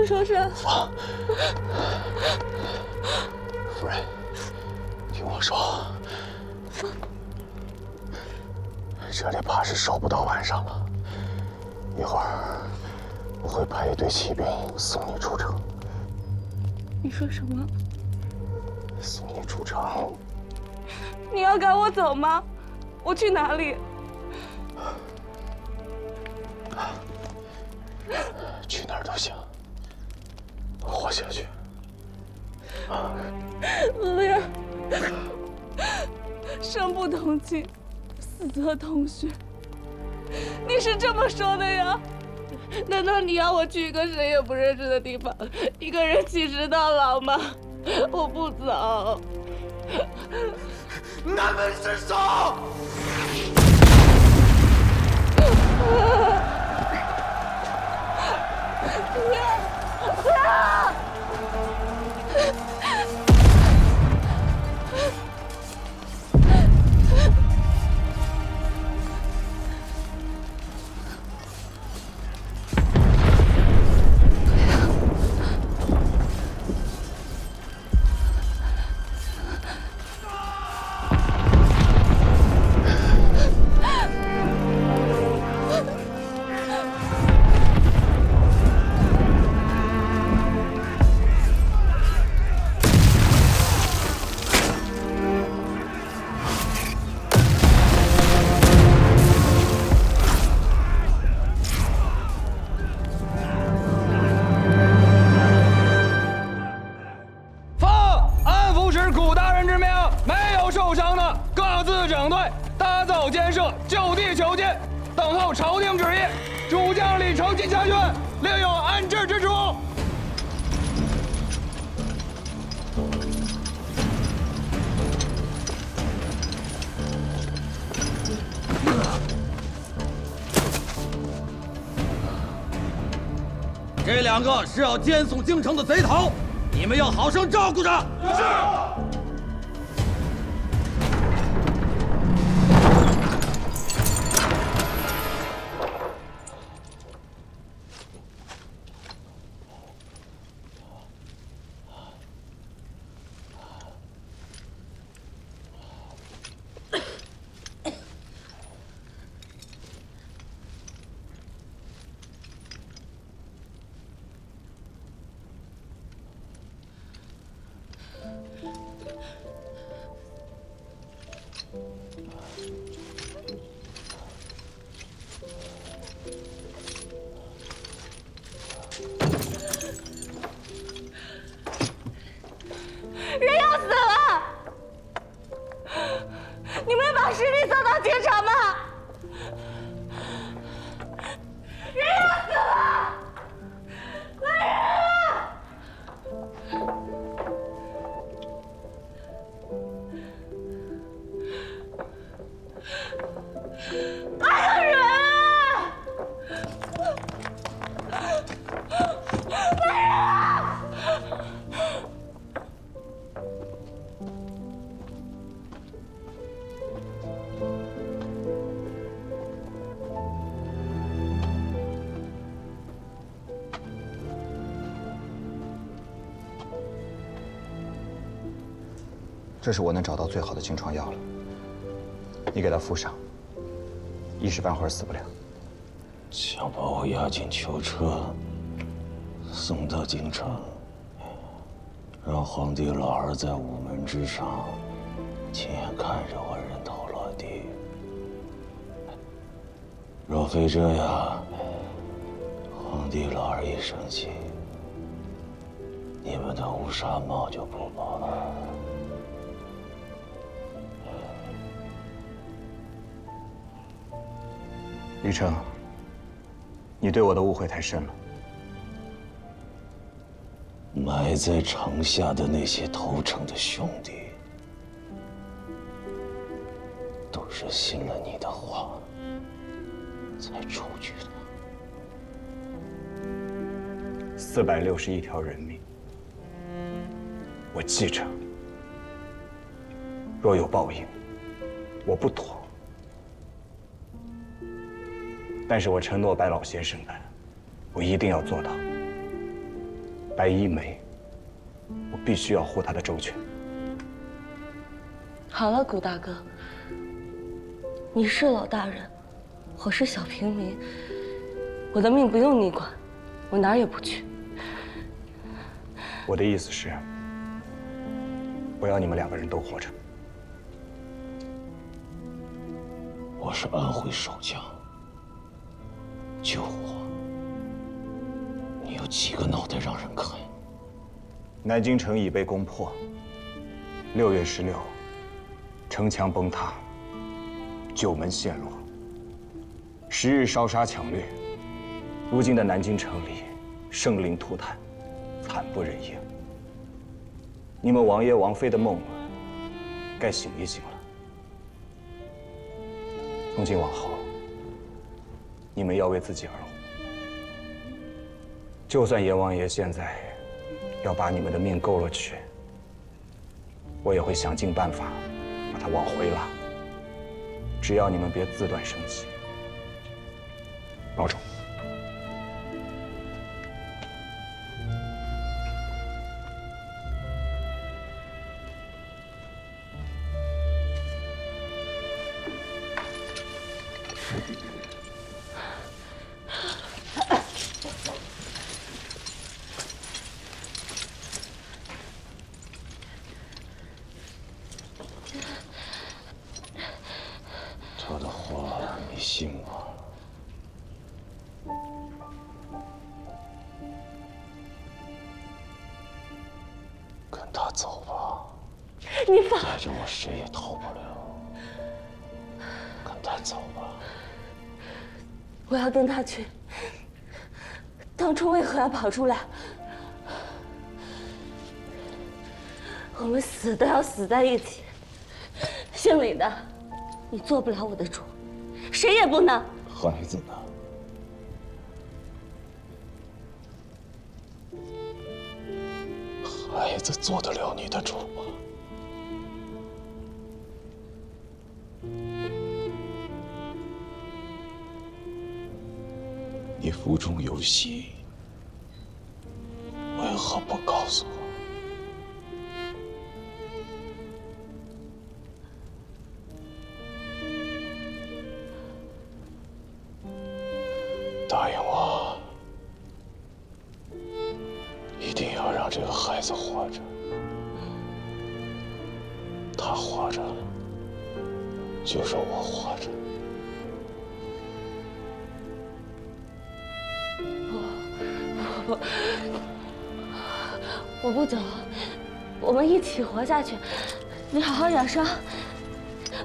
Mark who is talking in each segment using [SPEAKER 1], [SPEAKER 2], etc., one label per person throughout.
[SPEAKER 1] 说是？
[SPEAKER 2] 夫人，听我说，这里怕是守不到晚上了。一会儿我会派一队骑兵送你出城。
[SPEAKER 1] 你说什么？
[SPEAKER 2] 送你出城。
[SPEAKER 1] 你要赶我走吗？我去哪里？
[SPEAKER 2] 去哪儿都行，活下去。
[SPEAKER 1] 莲，生不同妻，死则同穴。你是这么说的呀？难道你要我去一个谁也不认识的地方，一个人弃尸到老吗？我不走。
[SPEAKER 2] 南门失守！
[SPEAKER 3] 就地求见，等候朝廷旨意。主将李成进下院，另有安置之处。
[SPEAKER 4] 这两个是要监送京城的贼头，你们要好生照顾着。是。
[SPEAKER 1] 人要死了！你们把尸体送到京城吗？人要死了！来人啊！来人啊！来人啊！
[SPEAKER 5] 这是我能找到最好的清创药了，你给他敷上，一时半会儿死不了。
[SPEAKER 2] 想把我押进囚车，送到京城，让皇帝老儿在午门之上亲眼看着我人头落地。若非这样，皇帝老儿一生气，你们的乌纱帽就不保了。
[SPEAKER 5] 李成，你对我的误会太深了。
[SPEAKER 2] 埋在城下的那些投诚的兄弟，都是信了你的话才出去的。
[SPEAKER 5] 461条人命，我继承。若有报应，我不妥。但是我承诺白老先生的，我一定要做到。白衣梅，我必须要护她的周全。
[SPEAKER 1] 好了，谷大哥，你是老大人，我是小平民，我的命不用你管，我哪儿也不去。
[SPEAKER 5] 我的意思是，我要你们2个人都活着。
[SPEAKER 2] 我是安徽守将，救我！你有几个脑袋让人啃？
[SPEAKER 5] 南京城已被攻破。6月16，城墙崩塌，9门陷落。10日烧杀抢掠，如今的南京城里生灵涂炭，惨不忍睹。你们王爷王妃的梦该醒一醒了。从今往后，你们要为自己而活。就算阎王爷现在要把你们的命勾了去，我也会想尽办法把他往回拉。只要你们别自断生机，保重。
[SPEAKER 2] 他的话你信吗？跟他走吧，
[SPEAKER 1] 你放！
[SPEAKER 2] 带着我谁也逃不了。跟他走吧。
[SPEAKER 1] 我要跟他去。当初为何要跑出来？我们死都要死在一起。姓李的，你做不了我的主，谁也不能。
[SPEAKER 2] 孩子呢？孩子做得了你的主吗？你腹中有喜，为何不告诉我？答应我，一定要让这个孩子活着。他活着，就是我活着。
[SPEAKER 1] 我不走，我们一起活下去。你好好养伤，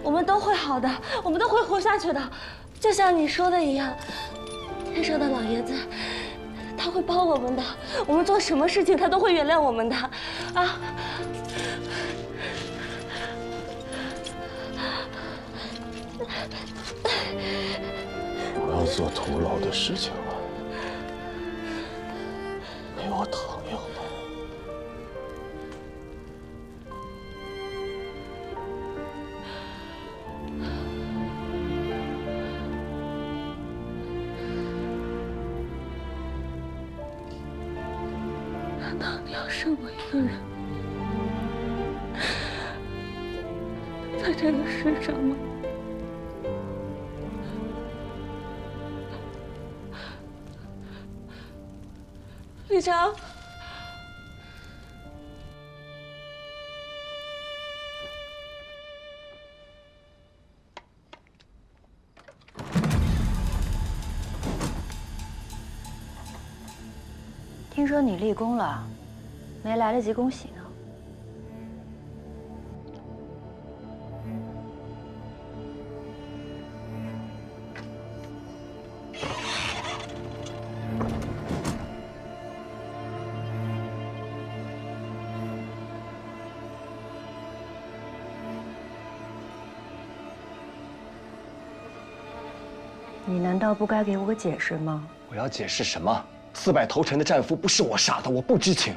[SPEAKER 1] 我们都会好的，我们都会活下去的。就像你说的一样，天上的老爷子，他会帮我们的。我们做什么事情，他都会原谅我们的，啊！
[SPEAKER 2] 不要做徒劳的事情了，给我疼药吧。
[SPEAKER 1] 难道你要剩我一个人在这个世上吗？李成，
[SPEAKER 6] 听说你立功了，没来得及恭喜呢。你难道不该给我个解释吗？
[SPEAKER 5] 我要解释什么？4败投诚的战俘不是我杀的，我不知情。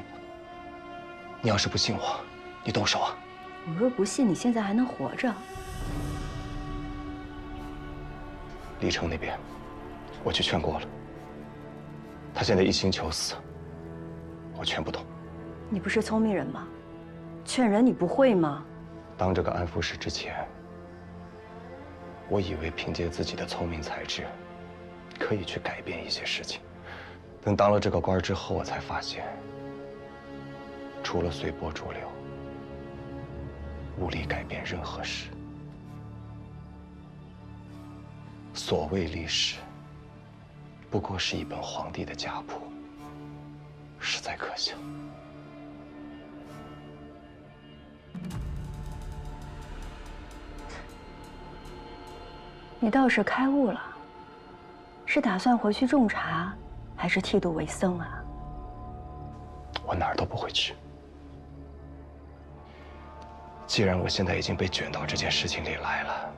[SPEAKER 5] 你要是不信我，你动手啊！
[SPEAKER 6] 我若不信，你现在还能活着？
[SPEAKER 5] 李成那边，我去劝过了，他现在一心求死，我全不懂。
[SPEAKER 6] 你不是聪明人吗？劝人你不会吗？
[SPEAKER 5] 当这个安福使之前，我以为凭借自己的聪明才智，可以去改变一些事情。等当了这个官之后，我才发现，除了随波逐流，无力改变任何事。所谓历史，不过是一本皇帝的家谱，实在可笑。
[SPEAKER 6] 你倒是开悟了，是打算回去种茶，还是剃度为僧啊？
[SPEAKER 5] 我哪儿都不会去。既然我现在已经被卷到这件事情里来了，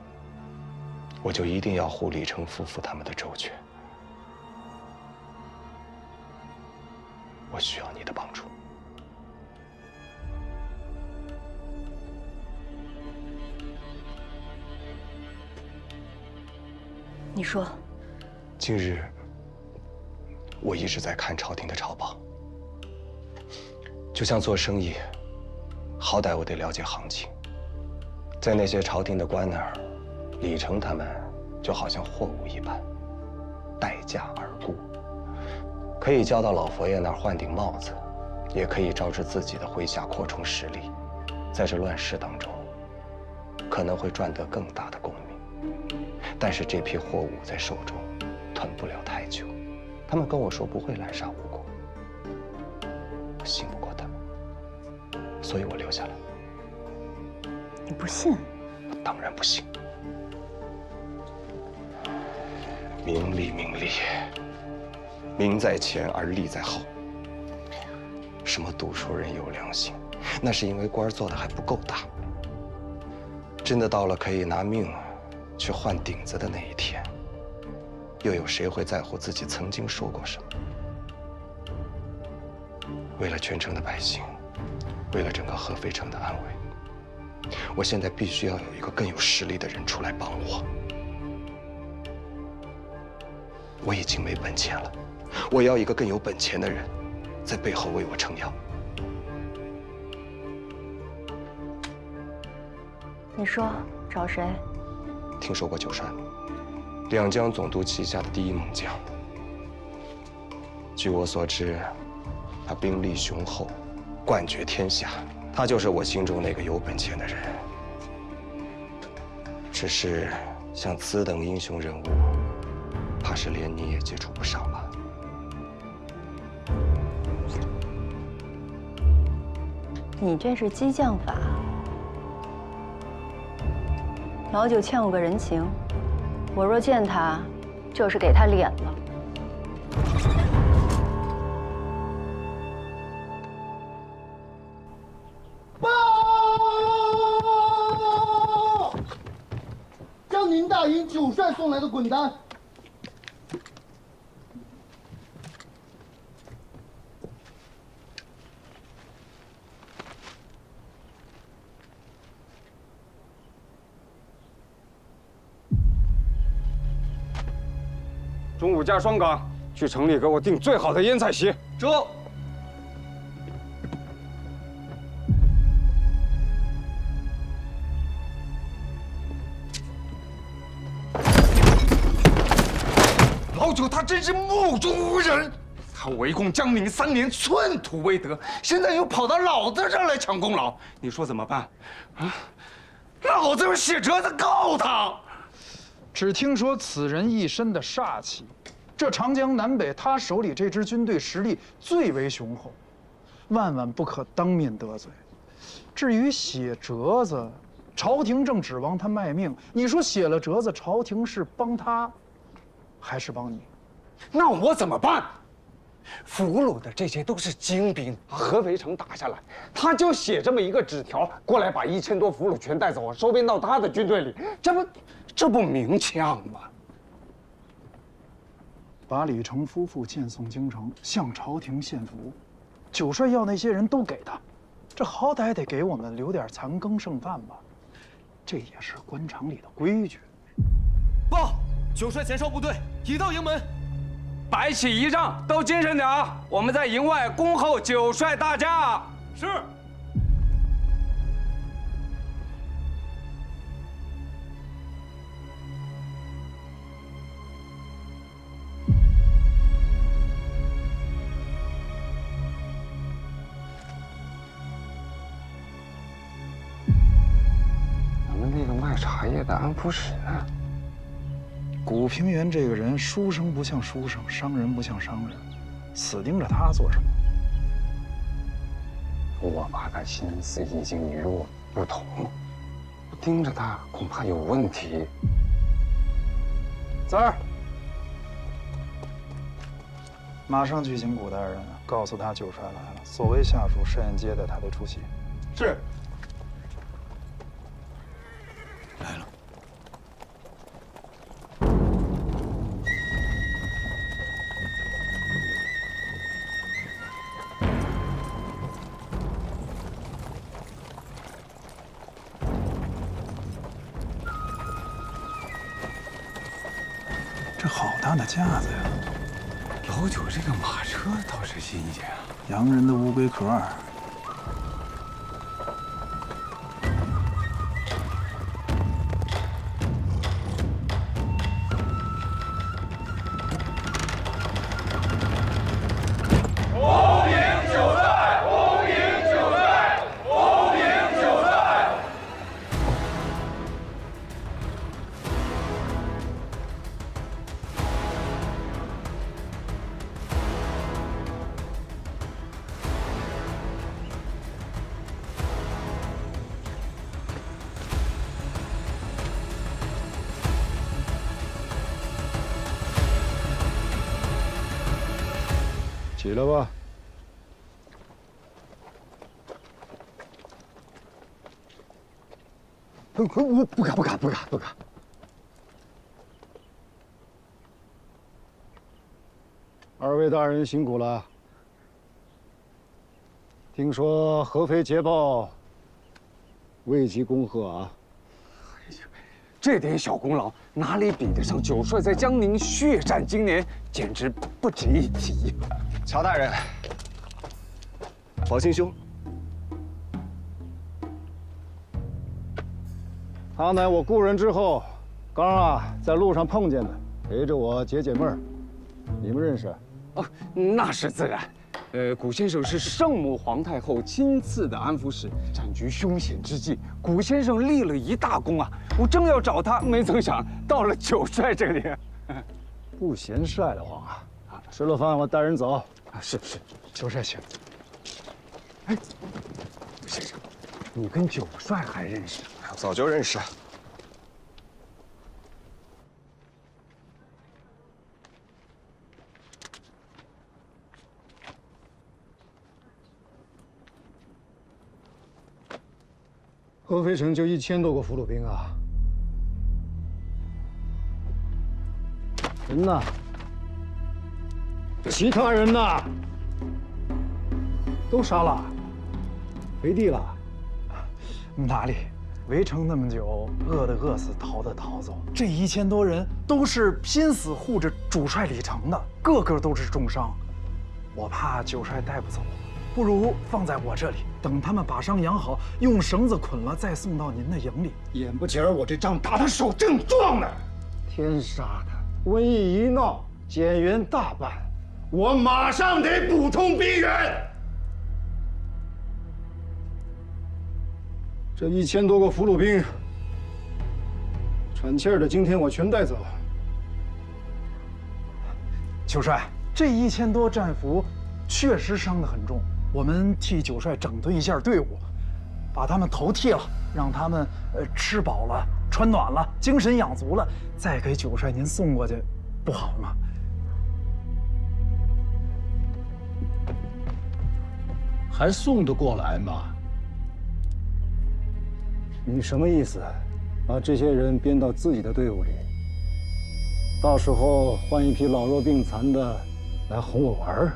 [SPEAKER 5] 我就一定要护李成夫妇他们的周全。我需要你的帮助。
[SPEAKER 6] 你说，
[SPEAKER 5] 近日我一直在看朝廷的朝报，就像做生意，好歹我得了解行情。在那些朝廷的官那儿，李成他们就好像货物一般，待价而沽，可以交到老佛爷那儿换顶帽子，也可以招致自己的麾下扩充实力，在这乱世当中，可能会赚得更大的功名。但是这批货物在手中囤不了太久，他们跟我说不会滥杀无辜，我信不过他们，所以我留下来。
[SPEAKER 6] 你不信？
[SPEAKER 5] 我当然不信。名利，名在前而利在后。什么读书人有良心，那是因为官做的还不够大。真的到了可以拿命去换顶子的那一天，又有谁会在乎自己曾经说过什么？为了全城的百姓，为了整个合肥城的安危，我现在必须要有一个更有实力的人出来帮我。我已经没本钱了，我要一个更有本钱的人，在背后为我撑腰。
[SPEAKER 6] 你说找谁？
[SPEAKER 5] 听说过九帅，两江总督旗下的第一猛将。据我所知，他兵力雄厚，冠绝天下，他就是我心中那个有本钱的人。只是像此等英雄人物，怕是连你也接触不上吧？
[SPEAKER 6] 你这是激将法。老九欠我个人情，我若见他，就是给他脸了。
[SPEAKER 7] 报！江宁大营九帅送来的滚单。
[SPEAKER 3] 中午加双岗，去城里给我订最好的腌菜席。
[SPEAKER 4] 这。
[SPEAKER 8] 老九他真是目中无人，他围攻江宁3年，寸土未得，现在又跑到老子这儿来抢功劳，你说怎么办？啊！老子用血折子告他。
[SPEAKER 9] 只听说此人一身的煞气，这长江南北他手里这支军队实力最为雄厚，万万不可当面得罪。至于写折子，朝廷正指望他卖命，你说写了折子，朝廷是帮他，还是帮你？
[SPEAKER 3] 那我怎么办？俘虏的这些都是精兵，合肥城打下来，他就写这么一个纸条过来，把1000多俘虏全带走，收编到他的军队里，这不明枪吗？
[SPEAKER 9] 把李成夫妇荐送京城，向朝廷献俘，九帅要那些人都给他，这好歹得给我们留点残羹剩饭吧，这也是官场里的规矩。
[SPEAKER 4] 报，九帅前哨部队已到营门。
[SPEAKER 3] 摆起仪仗，都精神点啊！我们在营外恭候九帅大驾。
[SPEAKER 4] 是。
[SPEAKER 3] 咱们那个卖茶叶的安抚使呢？
[SPEAKER 9] 古平原这个人，书生不像书生，商人不像商人，死盯着他做什么？
[SPEAKER 3] 我爸的心思已经与我不同，我盯着他恐怕有问题。
[SPEAKER 9] 子儿，马上去请古大人，告诉他九帅来了。作为下属，设宴接待他得出席。
[SPEAKER 8] 是。
[SPEAKER 4] 来了。
[SPEAKER 9] 这好大的架子呀！
[SPEAKER 8] 老九这个马车倒是新鲜啊。
[SPEAKER 9] 洋人的乌龟壳。
[SPEAKER 10] 起来吧。
[SPEAKER 3] 我不敢。
[SPEAKER 10] 二位大人辛苦了。听说合肥捷报，未及恭贺啊。
[SPEAKER 3] 这点小功劳哪里比得上九帅在江宁血战经年，简直不值一提。
[SPEAKER 5] 乔大人，宝庆兄，
[SPEAKER 10] 他乃我故人之后，刚在路上碰见的，陪着我解解闷儿。你们认识？
[SPEAKER 3] 哦，那是自然。古先生是圣母皇太后亲赐的安抚使，战局凶险之际，古先生立了一大功啊！我正要找他，没曾想到了九帅这里。
[SPEAKER 10] 不嫌晒得慌啊！吃了饭，我带人走。
[SPEAKER 3] 是，
[SPEAKER 10] 九帅请。
[SPEAKER 3] 哎，先生，你跟九帅还认识？
[SPEAKER 5] 早就认识。
[SPEAKER 10] 合肥城就1000多个俘虏兵啊，人呢？其他人呢？都杀了，回地了。
[SPEAKER 9] 哪里？围城那么久，饿的饿死，逃的逃走。这1000多人都是拼死护着主帅李成的，个个都是重伤。我怕九帅带不走，不如放在我这里，等他们把伤养好，用绳子捆了，再送到您的营里。
[SPEAKER 10] 眼不前我这仗打得手正壮呢，天杀的！瘟疫一闹，减员大半，我马上得补充兵员。这1000多个俘虏兵，喘气儿的，今天我全带走。
[SPEAKER 9] 九帅，这1000多战俘确实伤得很重，我们替九帅整顿一下队伍，把他们头剃了，让他们吃饱了、穿暖了、精神养足了，再给九帅您送过去，不好吗？
[SPEAKER 2] 还送得过来吗？
[SPEAKER 10] 你什么意思？把这些人编到自己的队伍里，到时候换一批老弱病残的来哄我玩儿？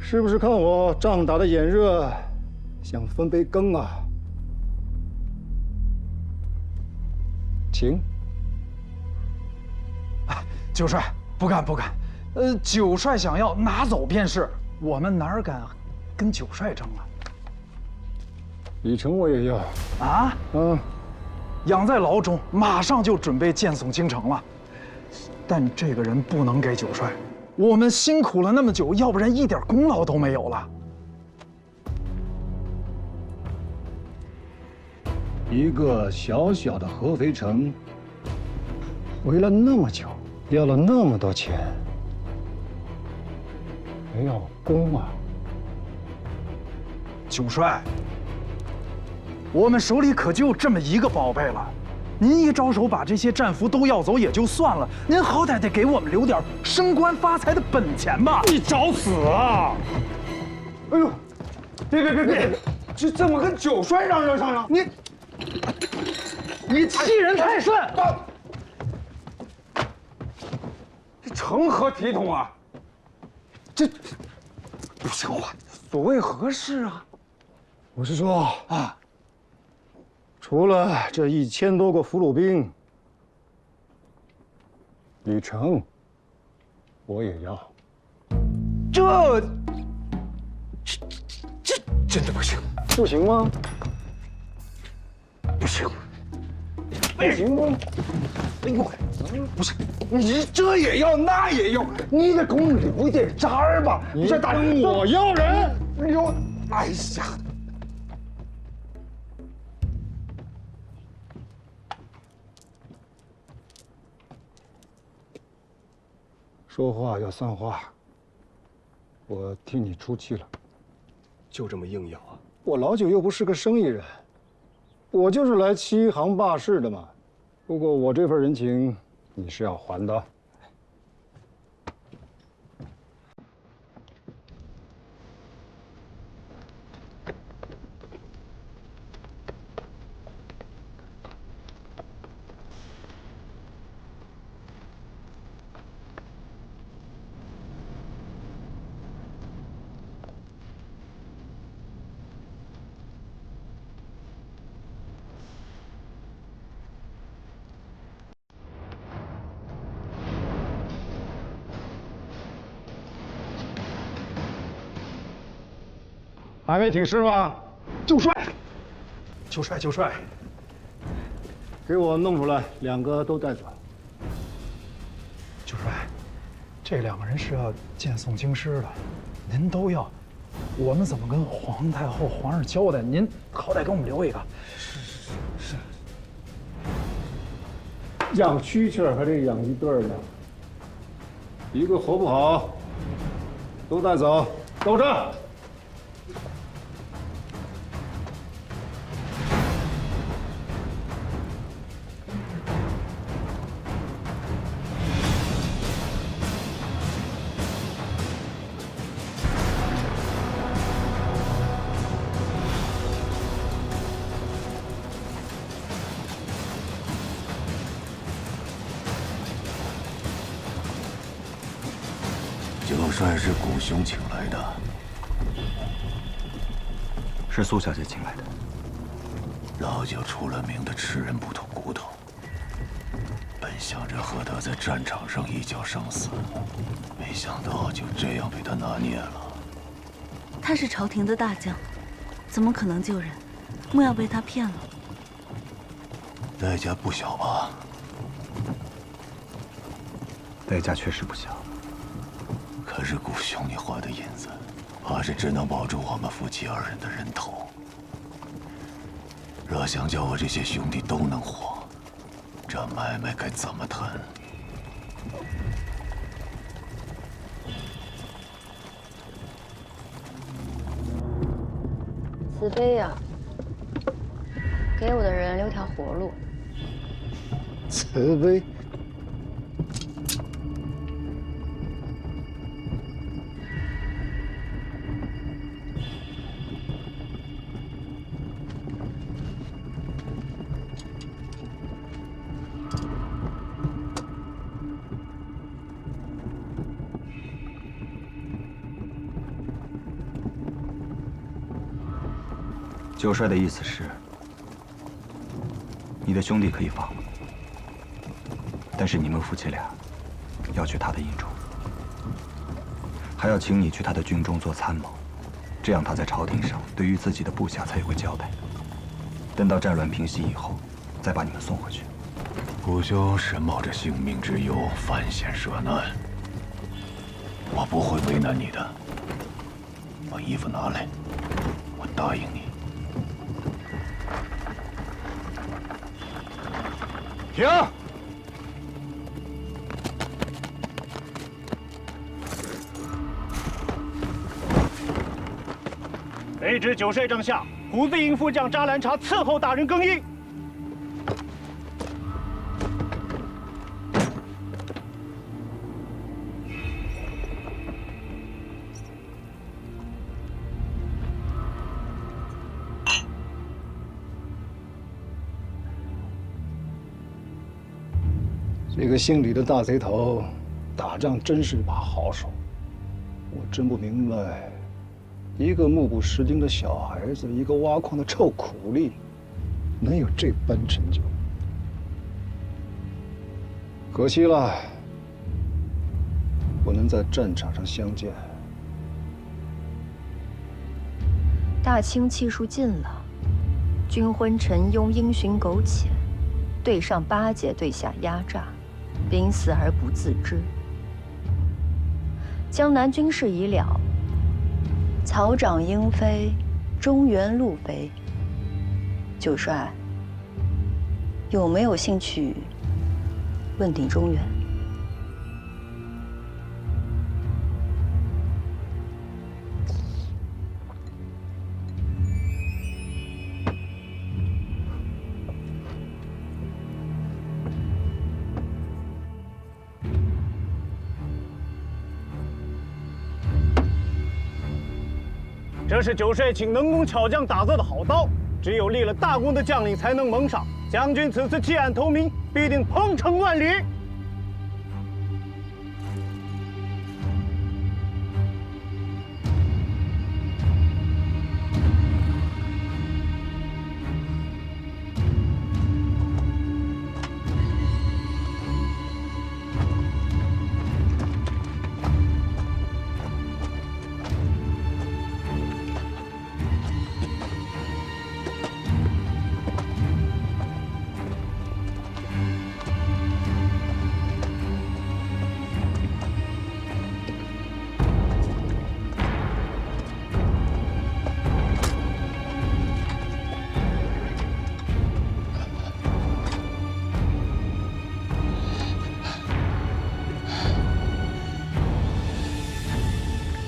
[SPEAKER 10] 是不是看我仗打得眼热，想分杯羹啊？请。
[SPEAKER 9] 九帅，不敢，九帅想要拿走便是，我们哪敢跟九帅争啊？
[SPEAKER 10] 李成我也要
[SPEAKER 9] 啊？养在牢中，马上就准备荐送京城了。但这个人不能给九帅，我们辛苦了那么久，要不然一点功劳都没有了。
[SPEAKER 10] 一个小小的合肥城，围了那么久，要了那么多钱，没有功啊！
[SPEAKER 9] 九帅，我们手里可就这么一个宝贝了。您一招手把这些战俘都要走也就算了，您好歹得给我们留点升官发财的本钱吧！
[SPEAKER 3] 你找死啊！哎呦，别，这怎么跟九帅嚷嚷上了？你欺人太甚！这成何体统啊！这不像话！所谓何事啊？
[SPEAKER 10] 我是说啊，除了这1000多个俘虏兵，李成，我也要。
[SPEAKER 3] 这真的不行？
[SPEAKER 10] 不行吗？
[SPEAKER 3] 不行。
[SPEAKER 10] 不行吗？
[SPEAKER 3] 哎呦，不是，你这也要那也要，你得给我们留一点渣儿吧？
[SPEAKER 10] 你这打人，我要人。
[SPEAKER 3] 哎呀！
[SPEAKER 10] 说话要算话，我替你出气了。
[SPEAKER 8] 就这么硬要啊？
[SPEAKER 10] 我老九又不是个生意人，我就是来欺行霸市的嘛。不过我这份人情你是要还的。还没请示吗？
[SPEAKER 9] 九帅，九帅，
[SPEAKER 10] 给我弄出来，2个都带走。
[SPEAKER 9] 九帅，这2个人是要荐送京师的，您都要，我们怎么跟皇太后、皇上交代？您好歹给我们留一个。
[SPEAKER 10] 是。养蛐蛐还得养一对呢，一个活不好，都带走，都这。
[SPEAKER 2] 九帅是谷兄请来的，
[SPEAKER 5] 是苏小姐请来的。
[SPEAKER 2] 老九出了名的吃人不吐骨头，本想着和他在战场上一较生死，没想到就这样被他拿捏了。
[SPEAKER 1] 他是朝廷的大将，怎么可能救人？莫要被他骗了。
[SPEAKER 2] 代价不小吧？
[SPEAKER 5] 代价确实不小。
[SPEAKER 2] 可是谷兄你花的银子，怕是只能保住我们夫妻2人的人头。若想叫我这些兄弟都能活，这买卖该怎么谈？
[SPEAKER 6] 慈悲呀，给我的人留条活路。
[SPEAKER 10] 慈悲。
[SPEAKER 5] 九帅的意思是，你的兄弟可以放了，但是你们夫妻俩要去他的营中。还要请你去他的军中做参谋，这样他在朝廷上对于自己的部下才有个交代。等到战乱平息以后，再把你们送回去。
[SPEAKER 2] 虎兄是冒着性命之忧犯险涉难，我不会为难你的。把衣服拿来，我答应你。
[SPEAKER 3] 停！
[SPEAKER 10] 卑职九帅帐下，虎子营副将扎兰察伺候大人更衣。这个姓李的大贼头，打仗真是把好手。我真不明白，一个目不识丁的小孩子，一个挖矿的臭苦力，能有这般成就。可惜了，不能在战场上相见。
[SPEAKER 6] 大清气数尽了，军昏臣庸，因循苟且，对上巴结，对下压榨，濒死而不自知。江南军事已了，草长莺飞，中原路飞。九帅，有没有兴趣问鼎中原？
[SPEAKER 10] 这是九帅请能工巧匠打造的好刀，只有立了大功的将领才能蒙赏。将军此次弃暗投明，必定鹏程万里。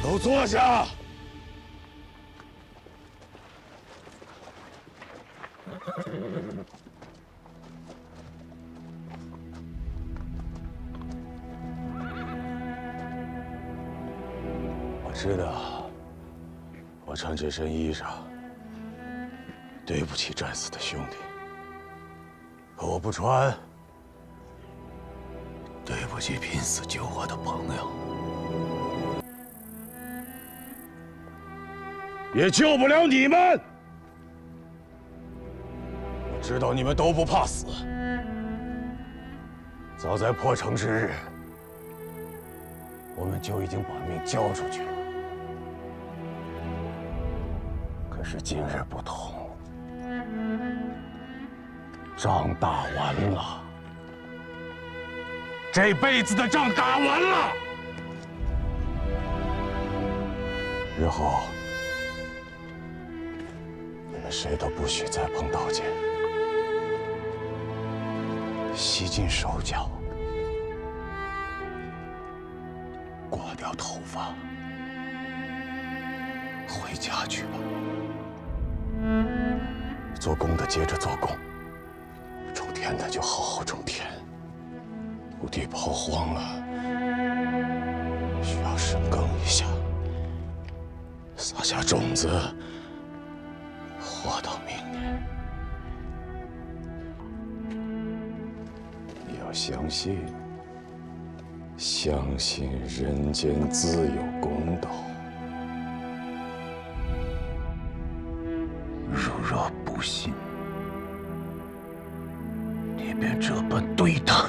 [SPEAKER 2] 都坐下。我知道，我穿这身衣裳，对不起战死的兄弟。可我不穿，对不起拼死救我的朋友。也救不了你们。我知道你们都不怕死，早在破城之日，我们就已经把命交出去了。可是今日不同，仗打完了，这辈子的仗打完了，日后你们谁都不许再碰刀剑，洗尽手脚，刮掉头发，回家去吧。做工的接着做工，种田的就好好种田。土地刨荒了，需要深耕一下，撒下种子，活到明年。你要相信，相信人间自有公道。如若不信，你便这般对他。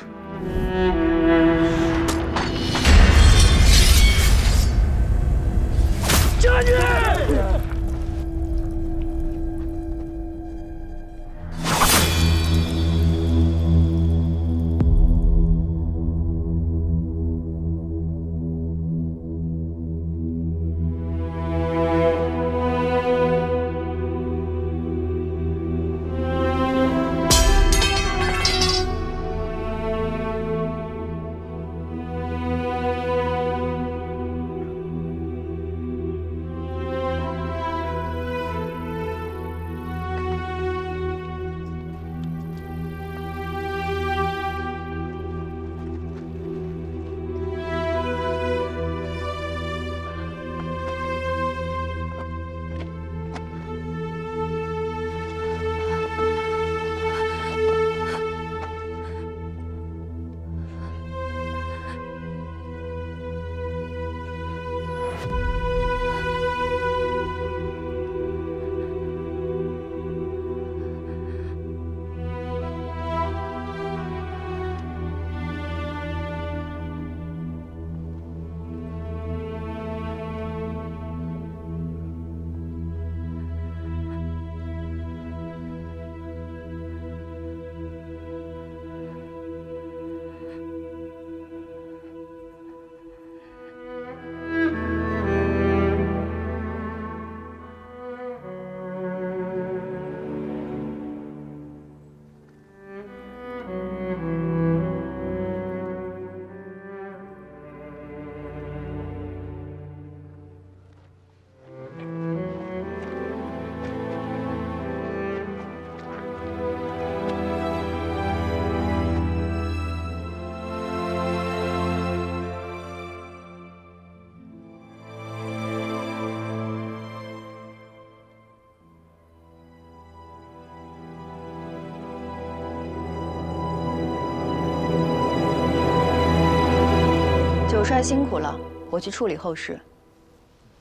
[SPEAKER 6] 帅辛苦了，我去处理后事。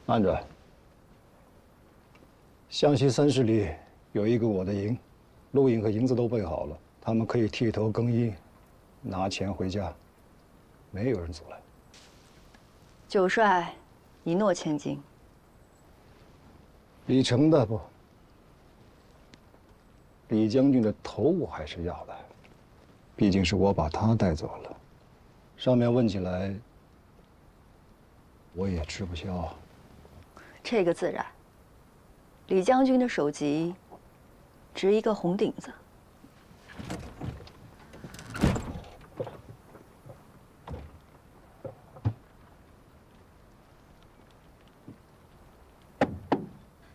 [SPEAKER 10] 慢着，湘西310里有一个我的营，录影和银子都备好了，他们可以剃头更衣，拿钱回家，没有人阻拦。
[SPEAKER 6] 九帅，一诺千金。
[SPEAKER 10] 李成的不，李将军的头我还是要的，毕竟是我把他带走了。上面问起来，我也吃不消。
[SPEAKER 6] 这个自然。李将军的首级，值一个红顶子。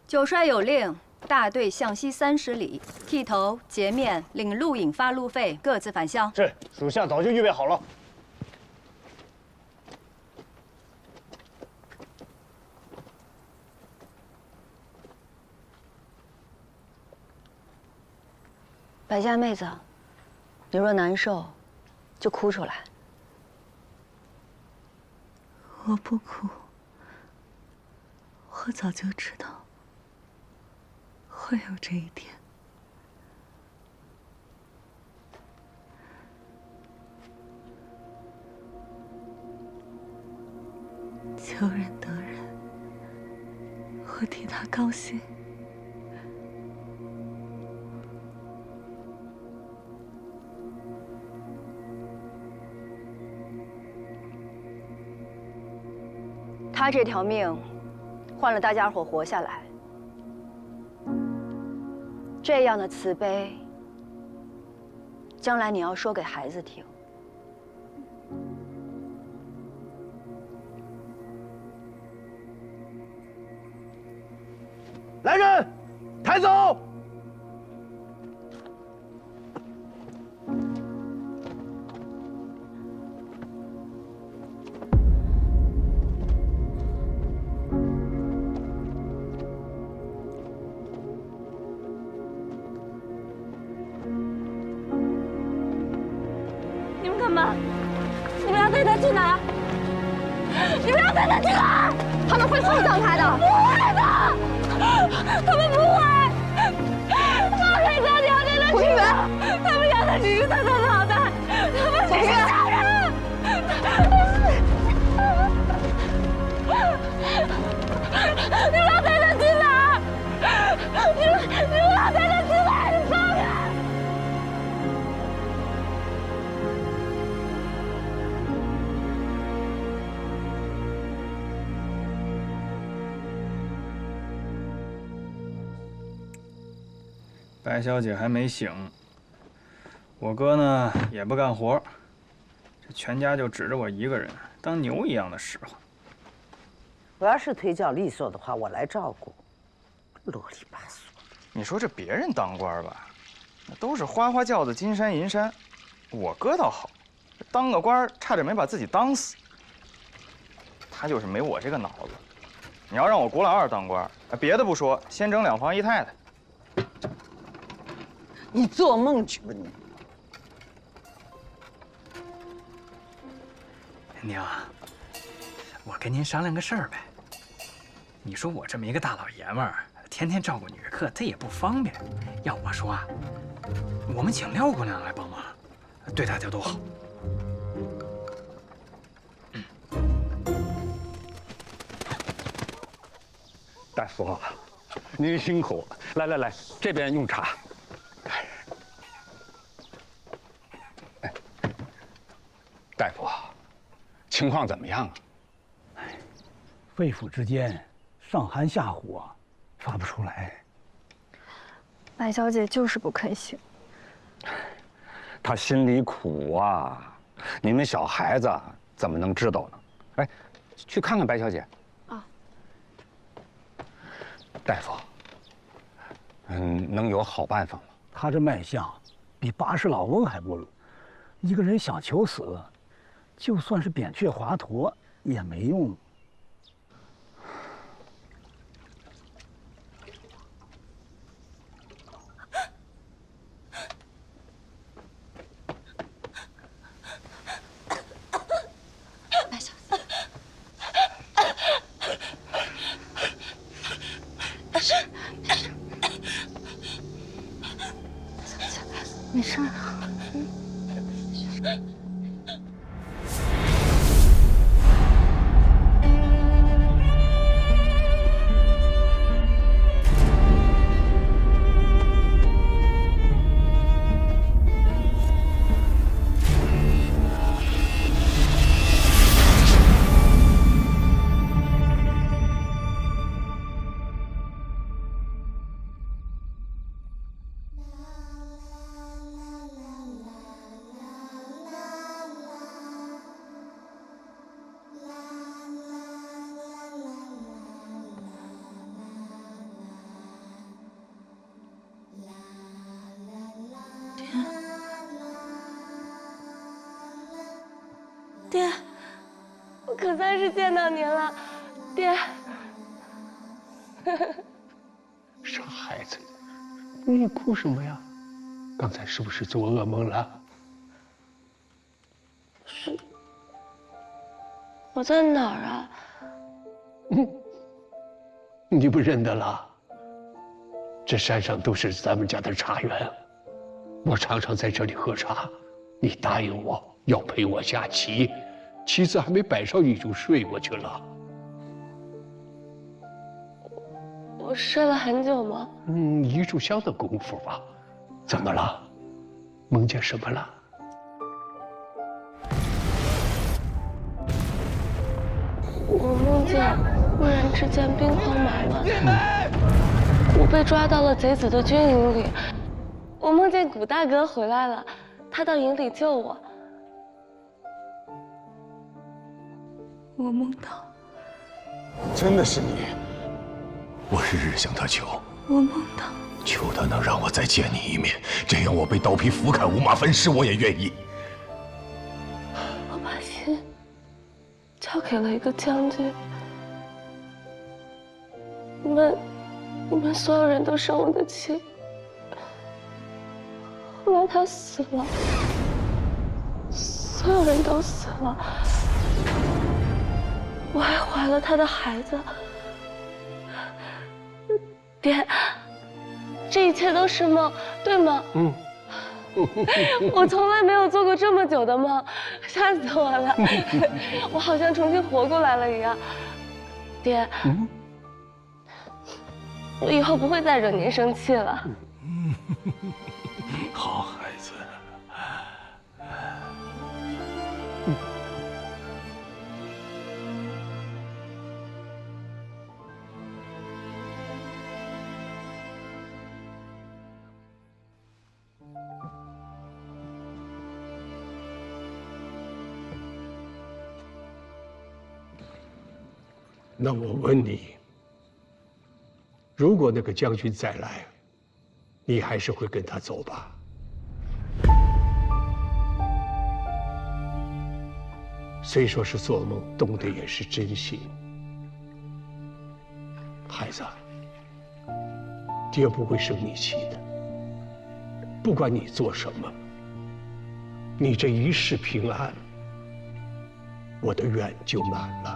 [SPEAKER 6] 九帅有令，大队向西30里，剃头、洁面、领录影发路费，各自返乡。
[SPEAKER 10] 是，属下早就预备好了。
[SPEAKER 6] 白家妹子，你若难受，就哭出来。
[SPEAKER 1] 我不哭，我早就知道会有这一天。求人得人，我替他高兴。
[SPEAKER 6] 他这条命，换了大家伙活下来，这样的慈悲，将来你要说给孩子听。
[SPEAKER 3] 来人，抬走！
[SPEAKER 1] 你们干嘛？你们要带他去哪儿？你们要带他去哪儿？他们会厚葬他的。不会的，他们不会。放开他，你要带他去哪儿？他们要的只是他的脑袋，他们只是小人。你们要带他去哪儿？你们要带他去哪儿？你放开！
[SPEAKER 11] 白小姐还没醒，我哥呢也不干活，这全家就指着我一个人，当牛一样的使唤。
[SPEAKER 12] 我要是腿脚利索的话，我来照顾。啰里吧嗦。
[SPEAKER 11] 你说这别人当官吧，那都是花花轿子、金山银山，我哥倒好，当个官差点没把自己当死。他就是没我这个脑子。你要让我古老二当官，别的不说，先整2房1太太。
[SPEAKER 12] 你做梦去吧你！
[SPEAKER 11] 娘，我跟您商量个事儿呗。你说我这么一个大老爷们儿，天天照顾女客，他也不方便。要我说啊，我们请廖姑娘来帮忙，对大家都好。
[SPEAKER 3] 大夫，您辛苦，来，这边用茶。哎，大夫，情况怎么样啊？
[SPEAKER 10] 肺腑之间上寒下火，发不出来。
[SPEAKER 1] 白小姐就是不肯醒。
[SPEAKER 3] 他心里苦啊，你们小孩子怎么能知道呢？哎，去看看白小姐。
[SPEAKER 1] 啊。
[SPEAKER 3] 大夫，能有好办法吗？
[SPEAKER 10] 他这脉象比80老翁还不如。一个人想求死，就算是扁鹊华佗也没用。
[SPEAKER 1] 白小姐，爹，我可算是见到您了，爹。
[SPEAKER 13] 傻孩子，你哭什么呀？刚才是不是做噩梦了？
[SPEAKER 1] 是，我在哪儿啊？
[SPEAKER 13] 你不认得了？这山上都是咱们家的茶园，我常常在这里喝茶。你答应我要陪我下棋，棋子还没摆上你就睡过去了。
[SPEAKER 1] 我睡了很久吗？
[SPEAKER 13] 一炷香的功夫吧。怎么了？梦见什么了？
[SPEAKER 1] 我梦见忽然之间兵荒马乱，我被抓到了贼子的军营里。我梦见古大哥回来了，他到营里救我。我梦到，
[SPEAKER 5] 真的是你。
[SPEAKER 14] 我日日向他求，
[SPEAKER 1] 我梦到，
[SPEAKER 14] 求他能让我再见你一面，这样我被刀劈斧砍五马分尸，我也愿意。
[SPEAKER 1] 我把心交给了一个将军。你们所有人都生我的气。后来他死了，所有人都死了，我还怀了他的孩子。爹，这一切都是梦，对吗？我从来没有做过这么久的梦，吓死我了！我好像重新活过来了一样。爹，我以后不会再惹您生气了。
[SPEAKER 14] 好孩子。
[SPEAKER 13] 那我问你，如果那个将军再来，你还是会跟他走吧？虽说是做梦，动的也是真心。孩子，爹不会生你气的。不管你做什么，你这一世平安，我的愿就满了。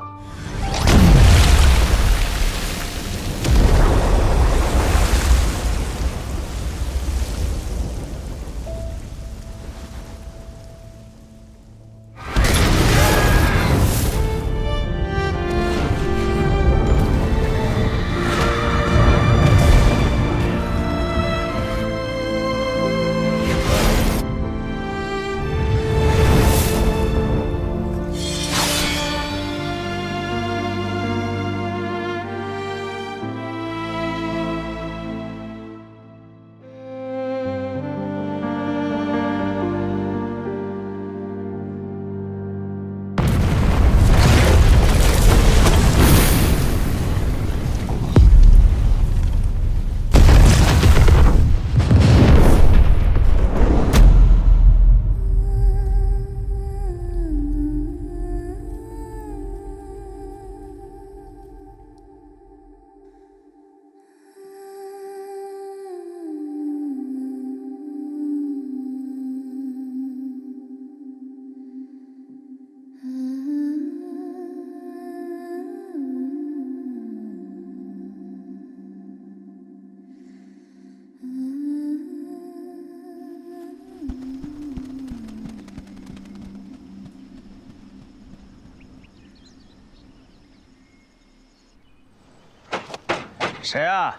[SPEAKER 11] 谁啊？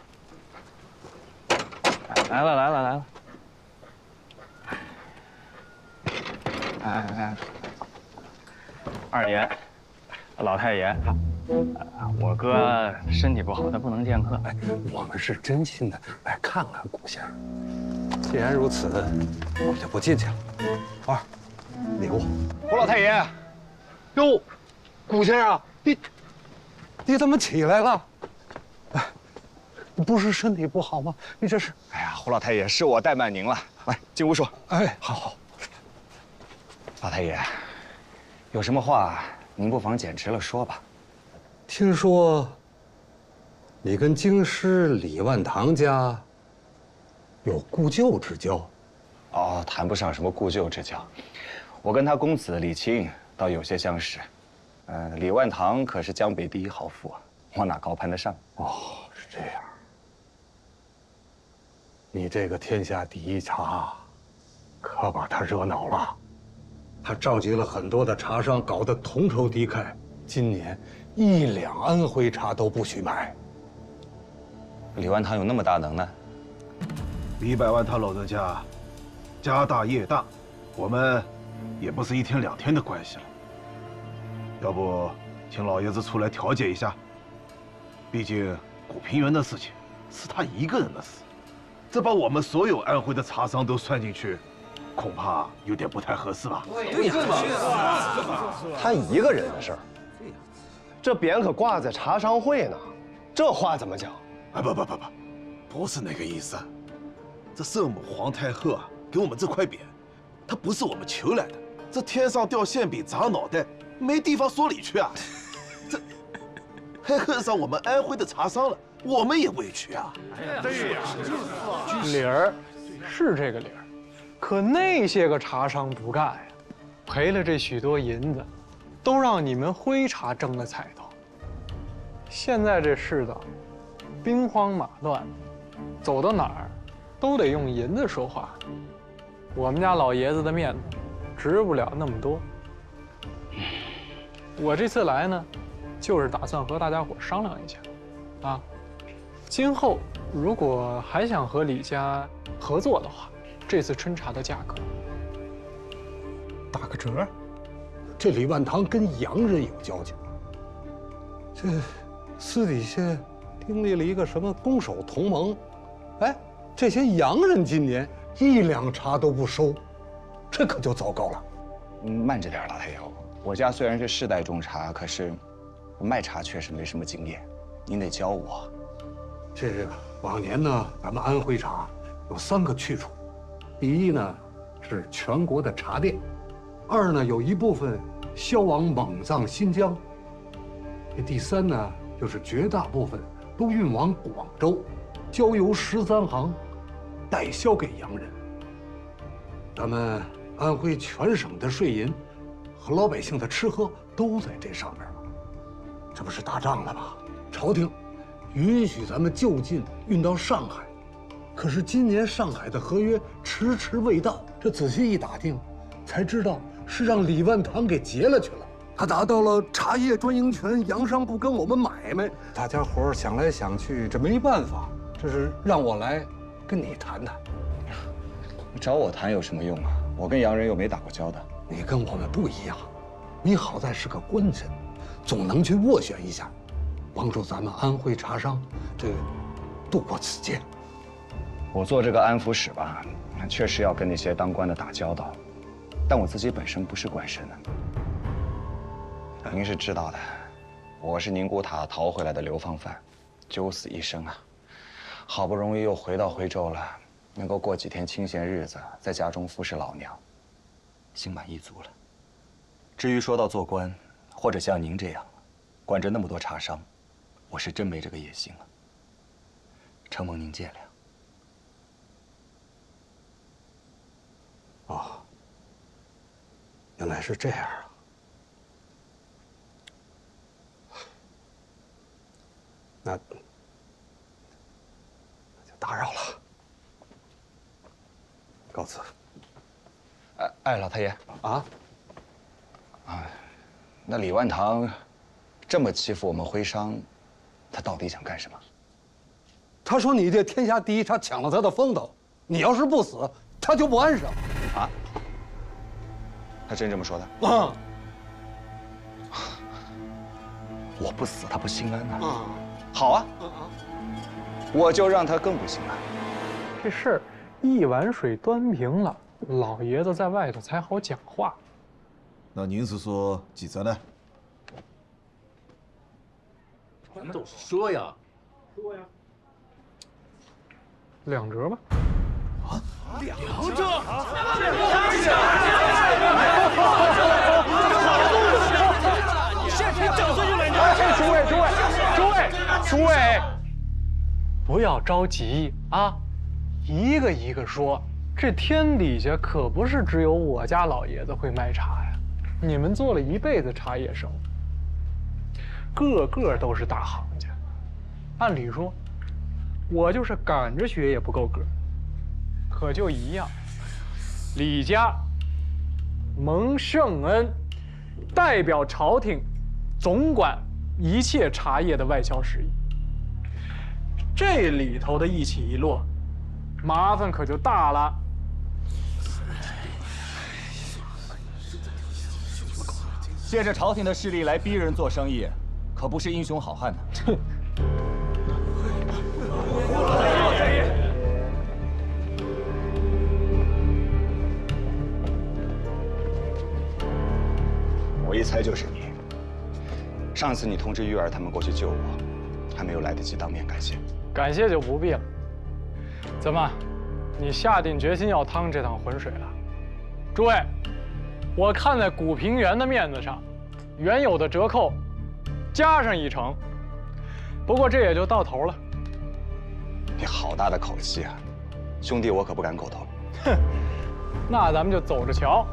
[SPEAKER 11] 来了来了来了！哎，二爷，老太爷，我哥身体不好，他不能见客。
[SPEAKER 13] 我们是真心的来看看古先生。既然如此，我就不进去了。二，礼物。胡老太爷，哟，古先生，你怎么起来了？你不是身体不好吗？你这是……
[SPEAKER 5] 哎呀，胡老太爷，是我怠慢您了。来，进屋说。
[SPEAKER 13] 哎，好。
[SPEAKER 5] 老太爷，有什么话您不妨简直了说吧。
[SPEAKER 13] 听说你跟京师李万堂家有故旧之交？
[SPEAKER 5] 哦，谈不上什么故旧之交，我跟他公子李清倒有些相识。李万堂可是江北第一豪富啊，我哪高攀得上？
[SPEAKER 13] 哦，是这样。你这个天下第一茶，可把他惹恼了。他召集了很多的茶商，搞得同仇敌忾。今年1两安徽茶都不许买。
[SPEAKER 5] 李万堂有那么大能耐？
[SPEAKER 15] 李百万他老人家家大业大，我们也不是1天2天的关系了。要不请老爷子出来调解一下？毕竟古平原的事情是他一个人的事，这把我们所有安徽的茶商都算进去，恐怕有点不太合适吧？
[SPEAKER 16] 对呀，他一个人的事儿，这匾可挂在茶商会呢，这话怎么讲？
[SPEAKER 15] 哎，不是那个意思。这圣母皇太后啊，给我们这块匾，它不是我们求来的。这天上掉馅饼砸脑袋，没地方说理去啊！这还恨上我们安徽的茶商了，我们也委屈啊！
[SPEAKER 9] 对呀，理儿是这个理儿，可那些个茶商不干呀，赔了这许多银子，都让你们徽茶争了彩头。现在这世道，兵荒马乱，走到哪儿都得用银子说话。我们家老爷子的面子值不了那么多。我这次来呢，就是打算和大家伙商量一下，啊，今后如果还想和李家合作的话，这次春茶的价格
[SPEAKER 13] 打个折。这李万堂跟洋人有交情，这私底下订立了一个什么攻守同盟，哎，这些洋人今年1两茶都不收，这可就糟糕了。
[SPEAKER 5] 慢着点，老太友。我家虽然是世代种茶，可是我卖茶确实没什么经验，您得教我。
[SPEAKER 13] 这往年呢，咱们安徽茶有3个去处，第一呢是全国的茶店，2呢有一部分销往蒙藏、新疆，第3呢就是绝大部分都运往广州，交由13行代销给洋人。咱们安徽全省的税银和老百姓的吃喝都在这上面了。这不是打仗了吗？朝廷允许咱们就近运到上海，可是今年上海的合约迟迟未到，这仔细一打听，才知道是让李万堂给劫了去了。他拿到了茶叶专营权，洋商不跟我们买卖。大家伙想来想去，这没办法，这是让我来跟你谈谈。
[SPEAKER 5] 找我谈有什么用啊？我跟洋人又没打过交道。
[SPEAKER 13] 你跟我们不一样，你好在是个官绅，总能去斡旋一下，帮助咱们安徽茶商这度过此劫。
[SPEAKER 5] 我做这个安抚使吧，确实要跟那些当官的打交道，但我自己本身不是官绅呢。您是知道的，我是宁古塔逃回来的流放犯，九死一生啊！好不容易又回到徽州了，能够过几天清闲日子，在家中服侍老娘，心满意足了。至于说到做官，或者像您这样，管着那么多茶商，我是真没这个野心了。承蒙您见谅。
[SPEAKER 13] 哦，原来是这样啊！那就打扰了，告辞。
[SPEAKER 5] 哎，老太爷
[SPEAKER 13] 啊，
[SPEAKER 5] 那李万堂这么欺负我们徽商，他到底想干什么？
[SPEAKER 13] 他说你这天下第一茶抢了他的风头，你要是不死，他就不安生。
[SPEAKER 5] 啊？他真这么说的？
[SPEAKER 13] 啊！
[SPEAKER 5] 我不死，他不心安呐。啊！好啊！我就让他更不心安。
[SPEAKER 9] 这事儿一碗水端平了，老爷子在外头才好讲话。
[SPEAKER 15] 那您是说几折呢？
[SPEAKER 14] 咱们说呀，
[SPEAKER 9] 说呀，2折吧。
[SPEAKER 14] 啊，2折！
[SPEAKER 17] 诸位，不要着急啊，一个一个说。这天底下可不是只有我家老爷子会卖茶呀，你们做了一辈子茶叶生意，个个都是大行家。按理说，我就是赶着学也不够格，可就一样，李家蒙圣恩，代表朝廷总管一切茶叶的外销事宜。这里头的一起一落，麻烦可就大了。
[SPEAKER 5] 借着朝廷的势力来逼人做生意，可不是英雄好汉呢。哼！我一猜就是你。上次你通知玉儿他们过去救我，还没有来得及当面感谢。
[SPEAKER 17] 感谢就不必了。怎么，你下定决心要趟这趟浑水了？诸位，我看在古平原的面子上，原有的折扣加上1成。不过这也就到头了。
[SPEAKER 5] 你好大的口气啊！兄弟，我可不敢苟同。
[SPEAKER 17] 哼，那咱们就走着瞧。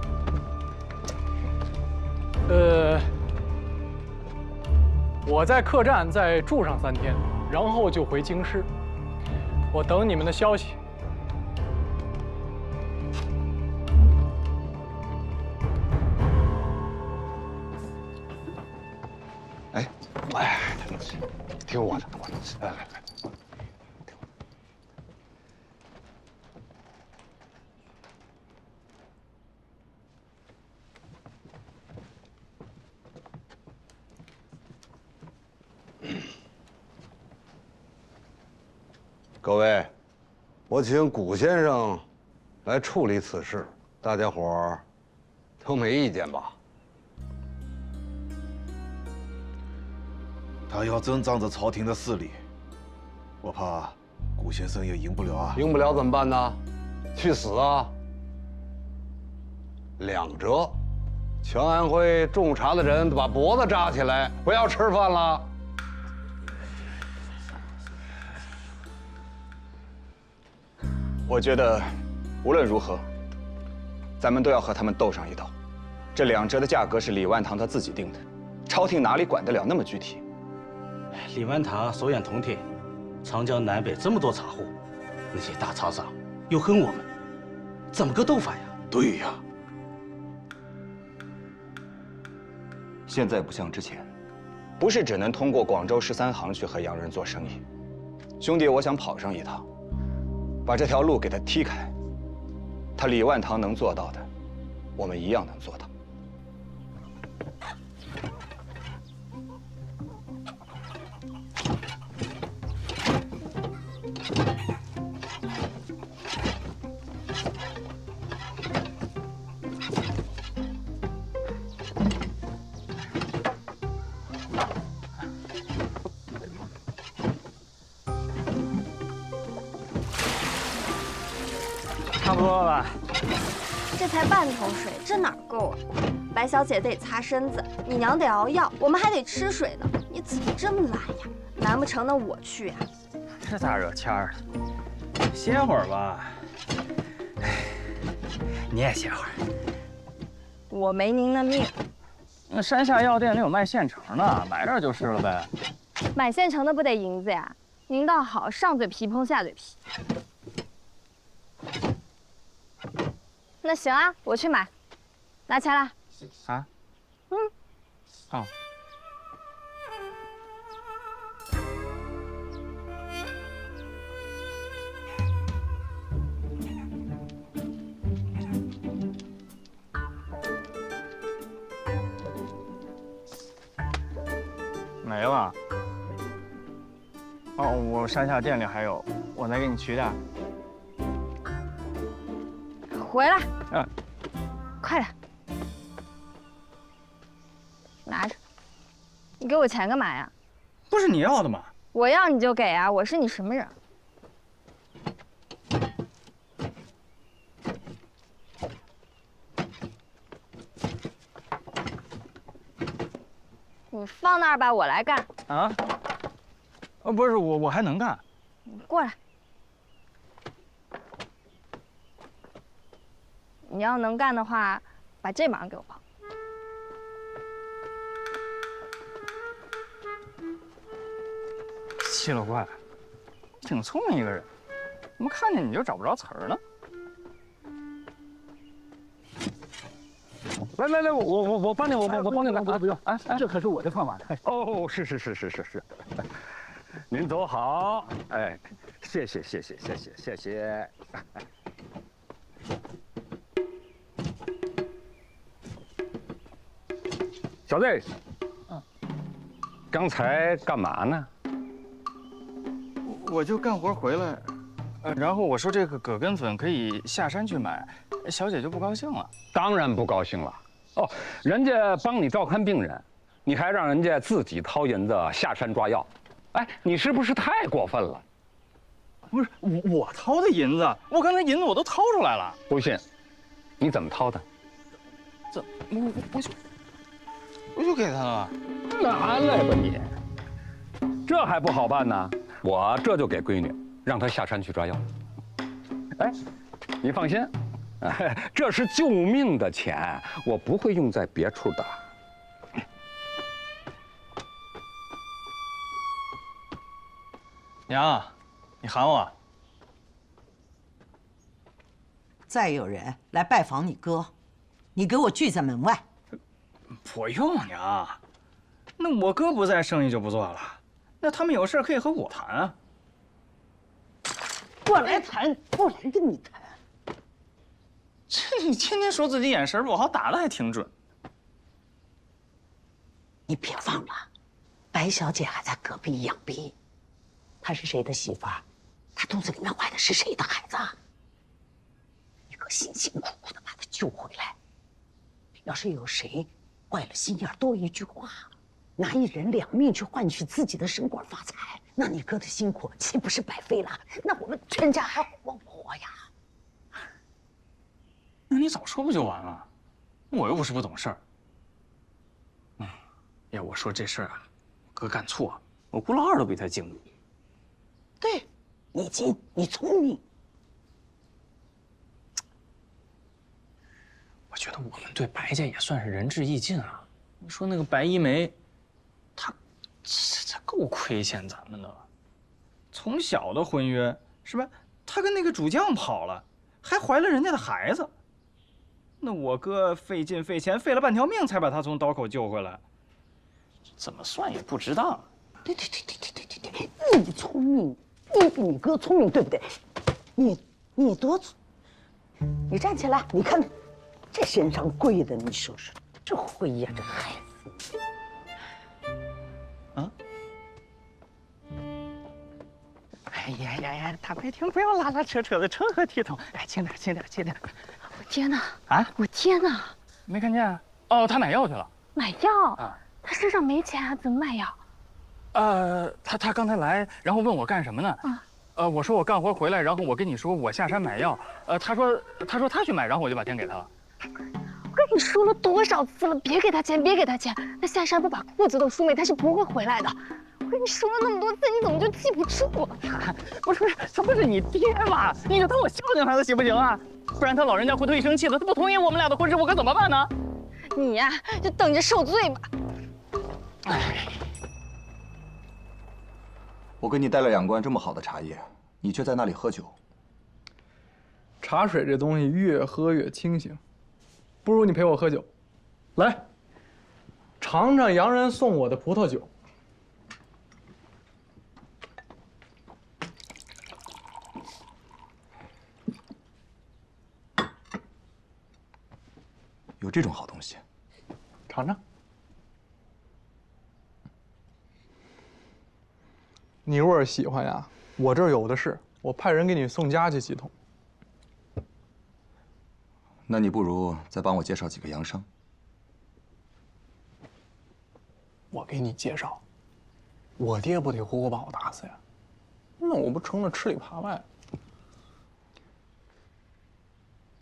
[SPEAKER 17] 我在客栈再住上3天，然后就回京师。我等你们的消息。
[SPEAKER 3] 哎，听我的，来。
[SPEAKER 13] 各位，我请古先生来处理此事，大家伙儿都没意见吧？
[SPEAKER 15] 他要真仗着朝廷的势力，我怕古先生也赢不了啊。
[SPEAKER 13] 赢不了怎么办呢？去死啊！2折，全安徽种茶的人把脖子扎起来，不要吃饭了。
[SPEAKER 5] 我觉得，无论如何，咱们都要和他们斗上一斗。这2折的价格是李万堂他自己定的，朝廷哪里管得了那么具体？
[SPEAKER 18] 李万堂手眼通天，长江南北这么多茶户，那些大茶商又恨我们，怎么个斗法呀？
[SPEAKER 14] 对呀。
[SPEAKER 5] 现在不像之前，不是只能通过广州13行去和洋人做生意。兄弟，我想跑上一趟。把这条路给他踢开，他李万堂能做到的，我们一样能做到。
[SPEAKER 11] 差不多了吧？
[SPEAKER 19] 这才半桶水，这哪够啊？白小姐得擦身子，你娘得熬药，我们还得吃水呢。你怎么这么懒呀？难不成那我去呀？
[SPEAKER 11] 这咋惹谦儿了？歇会儿吧。你也歇会儿。
[SPEAKER 19] 我没您的命。
[SPEAKER 11] 那山下药店里有卖现成的，买点就是了呗。
[SPEAKER 19] 买现成的不得银子呀？您倒好，上嘴皮碰下嘴皮。那行啊，我去买，拿钱来。
[SPEAKER 11] 啊？
[SPEAKER 19] 嗯。
[SPEAKER 11] 好。没了。哦，我山下店里还有，我再给你取点。
[SPEAKER 19] 回来。
[SPEAKER 11] 嗯。
[SPEAKER 19] 快点。拿着。你给我钱干嘛呀？
[SPEAKER 11] 不是你要的吗？
[SPEAKER 19] 我要你就给啊！我是你什么人？你放那儿吧，我来干。
[SPEAKER 11] 啊？不是我还能干。
[SPEAKER 19] 过来。你要能干的话，把这忙给我帮。
[SPEAKER 11] 奇了怪了，挺聪明一个人，怎么看见你就找不着词儿呢？
[SPEAKER 13] 来，我帮你，我帮你来啊！不用，
[SPEAKER 17] 哎，这可是我的饭碗。
[SPEAKER 13] 哦，是，您走好。哎，谢谢。小子，刚才干嘛呢？
[SPEAKER 11] 我就干活回来，然后我说这个葛根粉可以下山去买，小姐就不高兴了。
[SPEAKER 13] 当然不高兴了。哦，人家帮你照看病人，你还让人家自己掏银子下山抓药，哎，你是不是太过分了？
[SPEAKER 11] 不是我掏的银子，我刚才银子我都掏出来了。
[SPEAKER 13] 不信，你怎么掏的？
[SPEAKER 11] 怎我就给他了。
[SPEAKER 13] 拿来吧你，这还不好办呢？我这就给闺女，让她下山去抓药。哎，你放心，这是救命的钱，我不会用在别处的。
[SPEAKER 11] 娘，你喊我。
[SPEAKER 12] 再有人来拜访你哥，你给我拒在门外。
[SPEAKER 11] 不用，娘，那我哥不在，生意就不做了。那他们有事可以和我谈啊。
[SPEAKER 12] 过来谈，过来跟你谈。
[SPEAKER 11] 这你天天说自己眼神不好，打的还挺准。
[SPEAKER 12] 你别忘了，白小姐还在隔壁养病，她是谁的媳妇儿？她肚子里面怀的是谁的孩子？你可辛辛苦苦的把她救回来，要是有谁坏了心眼，多一句话，拿1人2命去换取自己的升官发财，那你哥的辛苦岂不是白费了？那我们全家还活不活呀？
[SPEAKER 11] 那你早说不就完了？我又不是不懂事儿。要我说这事儿啊，我哥干错，我姑老二都比他精。
[SPEAKER 12] 对，你精，你聪明。
[SPEAKER 11] 我觉得我们对白家也算是仁至义尽啊。你说那个白一梅，她够亏欠咱们的了。从小的婚约是吧？她跟那个主将跑了，还怀了人家的孩子。那我哥费劲费钱，费了半条命才把她从刀口救回来，怎么算也不值当。
[SPEAKER 12] 对，你聪明，你比你哥聪明，对不对？你多聪，你站起来，你看。这身上跪的，你说说，这会呀，这孩子。
[SPEAKER 11] 啊！哎呀，大白天不要拉拉扯扯的，成何体统？哎，轻点。
[SPEAKER 19] 我天哪！
[SPEAKER 11] 啊！
[SPEAKER 19] 我天哪！
[SPEAKER 11] 没看见？哦，他买药去了。
[SPEAKER 19] 买药？
[SPEAKER 11] 啊！
[SPEAKER 19] 他身上没钱啊，怎么买药？
[SPEAKER 11] 他刚才来，然后问我干什么呢？我说我干活回来，然后我跟你说我下山买药。他说他去买，然后我就把钱给他了。
[SPEAKER 19] 我跟你说了多少次了，别给他钱，别给他钱。他下山不把裤子都输没，他是不会回来的。我跟你说了那么多次，你怎么就记不住啊？
[SPEAKER 11] 不是，他不是你爹吗？你就当我孝敬孩子行不行啊？不然他老人家回头一生气的，他不同意我们俩的婚事，我可怎么办呢？
[SPEAKER 19] 你呀，就等着受罪吧。
[SPEAKER 11] 哎，
[SPEAKER 5] 我给你带了2罐这么好的茶叶，你却在那里喝酒。
[SPEAKER 17] 茶水这东西越喝越清醒。不如你陪我喝酒，来，尝尝洋人送我的葡萄酒。
[SPEAKER 5] 有这种好东西，
[SPEAKER 17] 尝尝。你若是喜欢呀，我这儿有的是，我派人给你送家去几桶。
[SPEAKER 5] 那你不如再帮我介绍几个洋商。
[SPEAKER 17] 我给你介绍，我爹不得活活把我打死呀？那我不成了吃里扒外？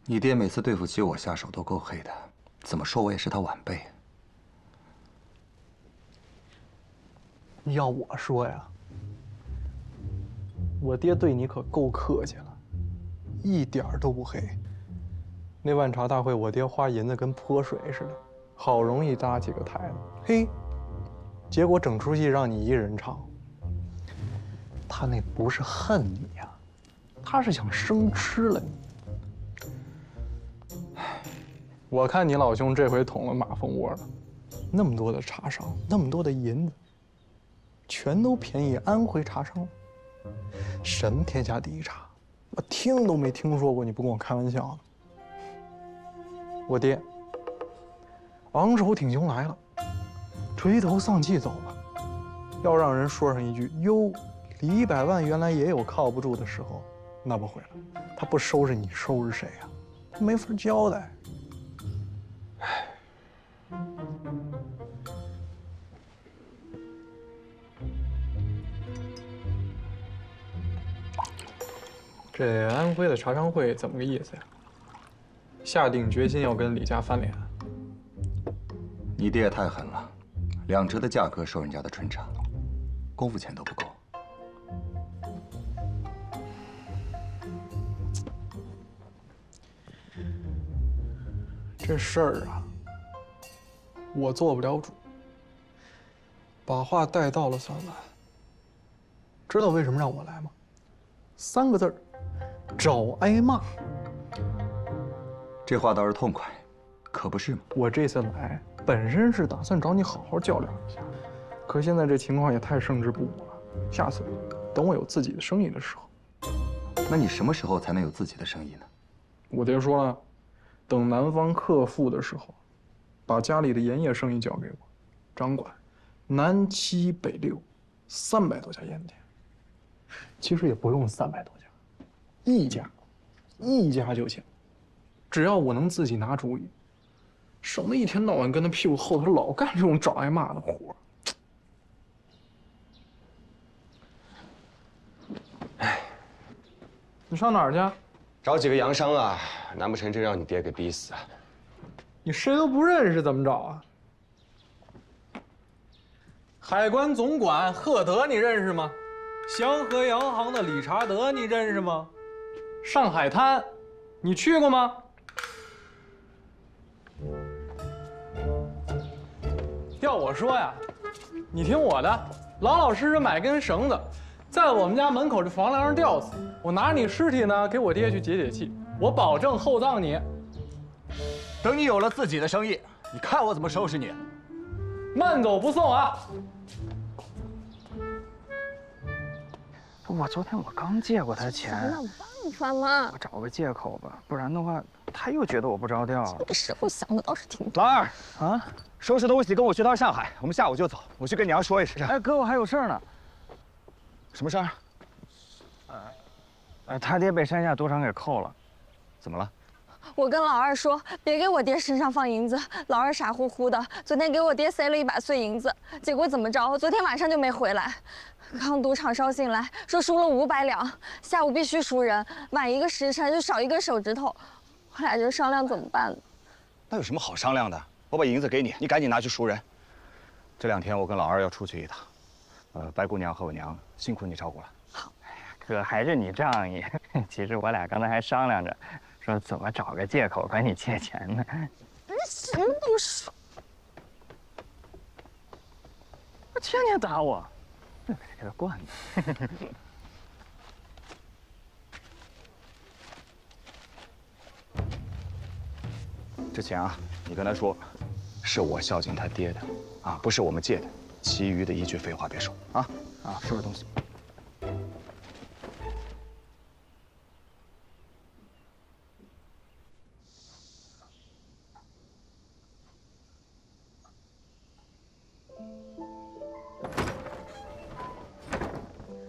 [SPEAKER 5] 你爹每次对付起我下手都够黑的，怎么说我也是他晚辈。
[SPEAKER 17] 要我说呀，我爹对你可够客气了，一点儿都不黑。那万茶大会，我爹花银子跟泼水似的，好容易搭起个台子，嘿，结果整出戏让你一人唱。他那不是恨你呀，他是想生吃了你。我看你老兄这回捅了马蜂窝了，那么多的茶商，那么多的银子，全都便宜安徽茶商了。什么天下第一茶，我听都没听说过，你不跟我开玩笑呢？我爹昂首挺胸来了，垂头丧气走了，要让人说上一句哟，李百万原来也有靠不住的时候，那不会了，他不收拾你收拾谁呀？他没法交代。唉。这安徽的茶商会怎么个意思呀？下定决心要跟李家翻脸？
[SPEAKER 5] 你爹也太狠了，2折的价格收人家的春茶，功夫钱都不够。
[SPEAKER 17] 这事儿啊，我做不了主。把话带到了算完。知道为什么让我来吗？3个字儿，找挨骂。
[SPEAKER 5] 这话倒是痛快，可不是吗？
[SPEAKER 17] 我这次来本身是打算找你好好较量一下，可现在这情况也太胜之不武了。下次等我有自己的生意的时候。
[SPEAKER 5] 那你什么时候才能有自己的生意呢？
[SPEAKER 17] 我爹说了，等南方克复的时候，把家里的盐业生意交给我，掌管南7北6，300多家盐店。其实也不用300多家，一家就行。只要我能自己拿主意，省得一天到晚跟他屁股后头老干这种找挨骂的活。哎，你上哪儿去？
[SPEAKER 16] 找几个洋商啊，难不成真让你爹给逼死啊？
[SPEAKER 17] 你谁都不认识，怎么找啊？海关总管赫德你认识吗？祥和洋行的理查德你认识吗？上海滩，你去过吗？要我说呀，你听我的，老老实实买根绳子，在我们家门口这房梁上吊死。我拿你尸体呢，给我爹去解解气，我保证厚葬你。
[SPEAKER 5] 等你有了自己的生意，你看我怎么收拾你！
[SPEAKER 17] 慢走不送啊！
[SPEAKER 11] 昨天我刚借过他钱，
[SPEAKER 19] 想想办法嘛。
[SPEAKER 11] 我找个借口吧，不然的话他又觉得我不着调。
[SPEAKER 19] 这时候想的倒是挺
[SPEAKER 16] 老二啊，收拾东西跟我去趟上海，我们下午就走。我去跟娘说一声。
[SPEAKER 11] 哎，哥，我还有事儿呢。
[SPEAKER 16] 什么事儿？
[SPEAKER 11] 他爹被山下赌场给扣了，
[SPEAKER 16] 怎么了？
[SPEAKER 19] 我跟老二说，别给我爹身上放银子。老二傻乎乎的，昨天给我爹塞了1把碎银子，结果怎么着？昨天晚上就没回来。刚赌场捎信来说输了500两，下午必须赎人，晚1个时辰就少1根手指头。我俩就商量怎么办。
[SPEAKER 16] 那有什么好商量的？我把银子给你，你赶紧拿去赎人。这2天我跟老二要出去一趟，白姑娘和我娘辛苦你照顾了。
[SPEAKER 19] 好，
[SPEAKER 11] 哥还是你仗义。其实我俩刚才还商量着，说怎么找个借口管你借钱呢。
[SPEAKER 19] 你什么都说。
[SPEAKER 11] 我天天打我，这给他惯的。
[SPEAKER 16] 这钱啊，你跟他说，是我孝敬他爹的，啊，不是我们借的。其余的一句废话别说啊！收拾东西。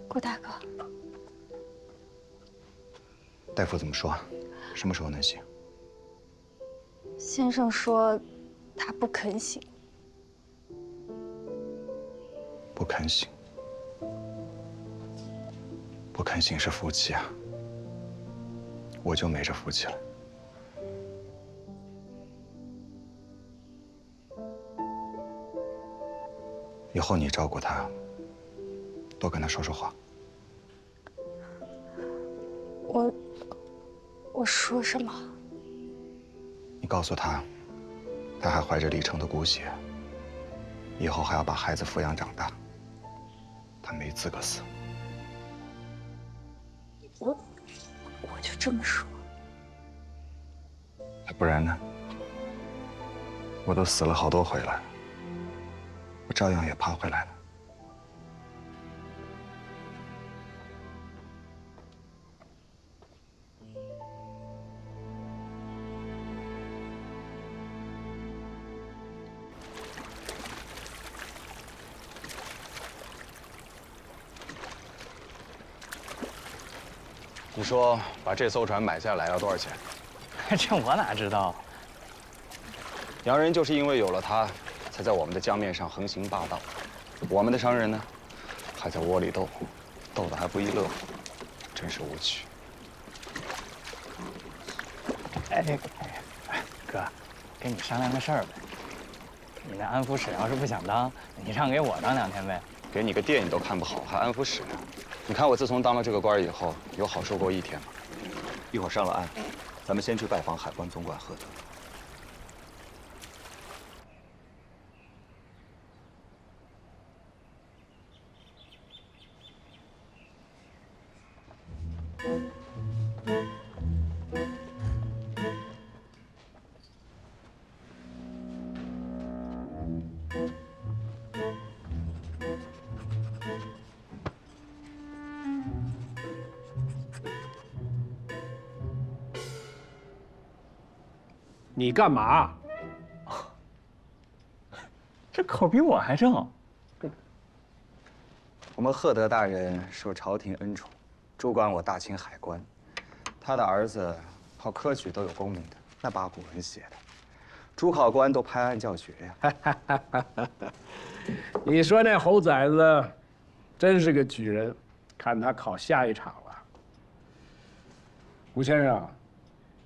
[SPEAKER 19] 顾大哥，
[SPEAKER 16] 大夫怎么说？什么时候能醒？
[SPEAKER 19] 先生说他不肯醒。
[SPEAKER 16] 不肯醒，不肯醒是福气啊！我就没这福气了。以后你照顾他，多跟他说说话。
[SPEAKER 19] 我说什么？
[SPEAKER 16] 你告诉他，他还怀着李成的骨血，以后还要把孩子抚养长大，他没资格死。
[SPEAKER 19] 我就这么说。
[SPEAKER 16] 不然呢？我都死了好多回了，我照样也爬回来了。你说把这艘船买下来要多少钱？
[SPEAKER 11] 这我哪知道？
[SPEAKER 16] 洋人就是因为有了它，才在我们的江面上横行霸道。我们的商人呢，还在窝里斗，斗得还不亦乐乎，真是无趣。
[SPEAKER 11] 哎，哥，跟你商量个事儿呗。你那安抚使要是不想当，你让给我当2天呗。
[SPEAKER 16] 给你个店你都看不好，还安抚使呢？你看我自从当了这个官以后，有好受过1天吗？一会儿上了岸，咱们先去拜访海关总管赫德。
[SPEAKER 17] 你干嘛？
[SPEAKER 11] 这口比我还正。
[SPEAKER 16] 我们赫德大人受朝廷恩宠，主管我大清海关。他的儿子考科举都有功名的，那八股文写的，主考官都拍案叫绝呀。
[SPEAKER 17] 你说那猴崽子真是个举人，看他考下一场了。吴先生，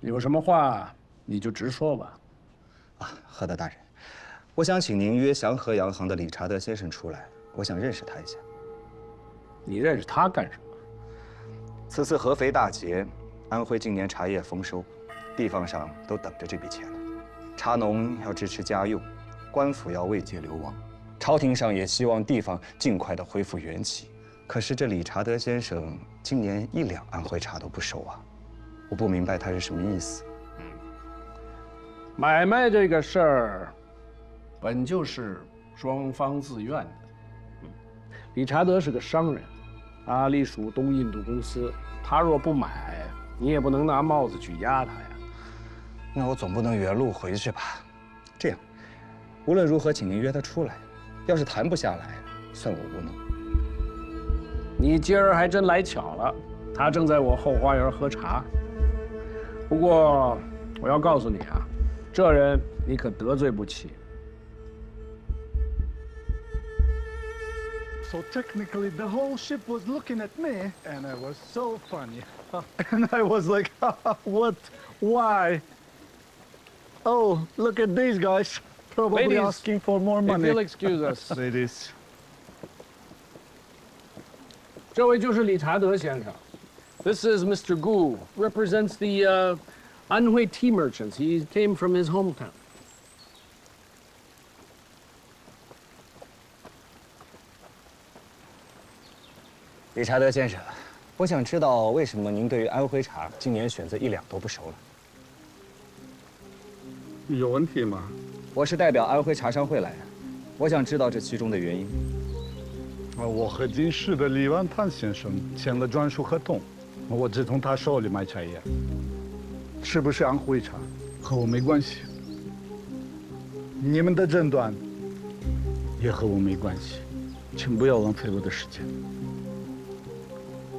[SPEAKER 17] 有什么话你就直说吧。
[SPEAKER 16] 赫德大人，我想请您约祥和洋行的理查德先生出来，我想认识他一下。
[SPEAKER 17] 你认识他干什么？
[SPEAKER 16] 此次合肥大捷，安徽今年茶叶丰收，地方上都等着这笔钱呢。茶农要支持家用，官府要慰藉流亡，朝廷上也希望地方尽快的恢复元气。可是这理查德先生今年1两安徽茶都不收啊，我不明白他是什么意思。
[SPEAKER 17] 买卖这个事儿，本就是双方自愿的。理查德是个商人，他隶属东印度公司，他若不买，你也不能拿帽子举压他呀。
[SPEAKER 16] 那我总不能原路回去吧？这样，无论如何，请您约他出来。要是谈不下来，算我无能。
[SPEAKER 17] 你今儿还真来巧了，他正在我后花园喝茶。不过，我要告诉你啊，这人你可得罪不起。
[SPEAKER 9] So technically, the whole ship was looking at me, and it was so funny. And I was like, what? Why? Oh, look at these guys. Probably
[SPEAKER 17] Ladies,
[SPEAKER 9] asking for more money.
[SPEAKER 17] If you'll excuse us.
[SPEAKER 9] Ladies.
[SPEAKER 17] 这位就是理查德先生。This is Mr. Gu, represents the Anhui tea merchants. He came from his hometown.
[SPEAKER 16] 理查德先生，我想知道为什么您对于安徽茶今年选择1两都不收了？
[SPEAKER 9] 有问题吗？
[SPEAKER 16] 我是代表安徽茶商会来的，我想知道这其中的原因。
[SPEAKER 9] 我和金市的李万滩先生签了专属合同，我只从他手里买茶叶，是不是安徽茶和我没关系。你们的诊断也和我没关系，请不要浪费我的时间。